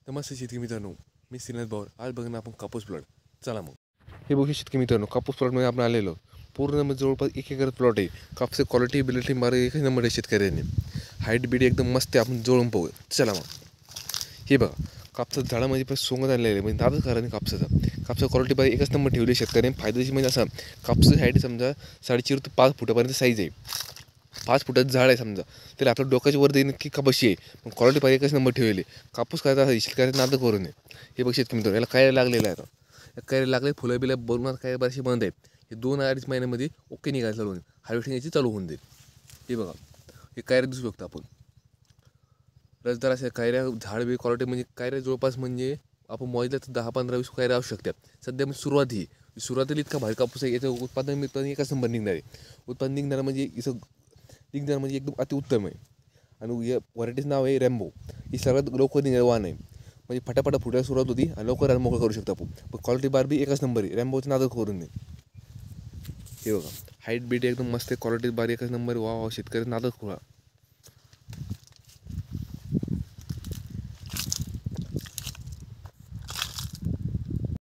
नमस्ते शेतकरी मित्रांनो, मी श्रीनाथ पवार. आज बघा ना आपण कापूस प्लॉट. चला मग हे बघू शेतकरी मित्रांनो, कापूस प्लॉटमध्ये आपण आलेलो. पूर्ण म्हणजे जवळपास 1 एकर प्लॉट आहे. कापसाची क्वालिटी बिलिटी मारे एकच नंबर आहे शेतकऱ्यांनी. हाईट बीट एकदम मस्त आहे. आपण जवळून पाहू. चला मग हे बघा, कापसाचं झाडामध्ये पण सोंग झालेलं आहे. म्हणजे नादच करा नाही कापसाचा क्वालिटी पाहिजे एकच नंबर ठेवली शेतकऱ्यांनी. फायदेशीर म्हणजे असं कापसाची हाईट समजा 4.5 ते 5 फुटापर्यंत साईज आहे. 5 फुटाचं झाड आहे समजा, तर आपल्या डोक्याच्या वर देईन की कपाशी आहे. पण क्वालिटी पाहिजे एकच नंबर ठेवली. कापूस करायचा आहे शेतकऱ्याचं नाद करू नये. हे बघ शेतकरी मित्रांनो, याला काय लागलेलं आहे. आता काय लागले, फुलं बिलं बोलणार काय बरेचसे बंद आहेत. हे 2-2.5 महिन्यामध्ये ओके निघायला चालू होईल. हार्वेस्टिंग याची चालू होऊन जाईल. हे बघा, हे कायऱ्या दिसू शकतो आपण. रसदार असे कायऱ्या झाड बी क्वालिटी म्हणजे कायऱ्या जवळपास म्हणजे आपण मोजल्या तर 10-15-20 कायऱ्या असू शकतात. सध्या म्हणजे सुरुवातीला इतका भारी कापूस आहे. याचं उत्पादन मित्रांनो एकच नंबर निघणार आहे. उत्पादन निघणार म्हणजे इथं निघणार म्हणजे एकदम अतिउत्तम आहे. आणि या व्हरायटीचं नाव आहे रॅम्बो. ही सर्वात लवकर निघणारी वाण आहे. म्हणजे फटाफटा फुटायला सुरुवात होती आणि लवकर मोकळं करू शकतो आपण. पण क्वालिटी बार बी एकच नंबर आहे. रॅम्बोचं नाद करून नये. हे बघा, हाईट बीट एकदम मस्त आहे. क्वालिटी बार एकच नंबर. वा शेतकरी नादच खोळा.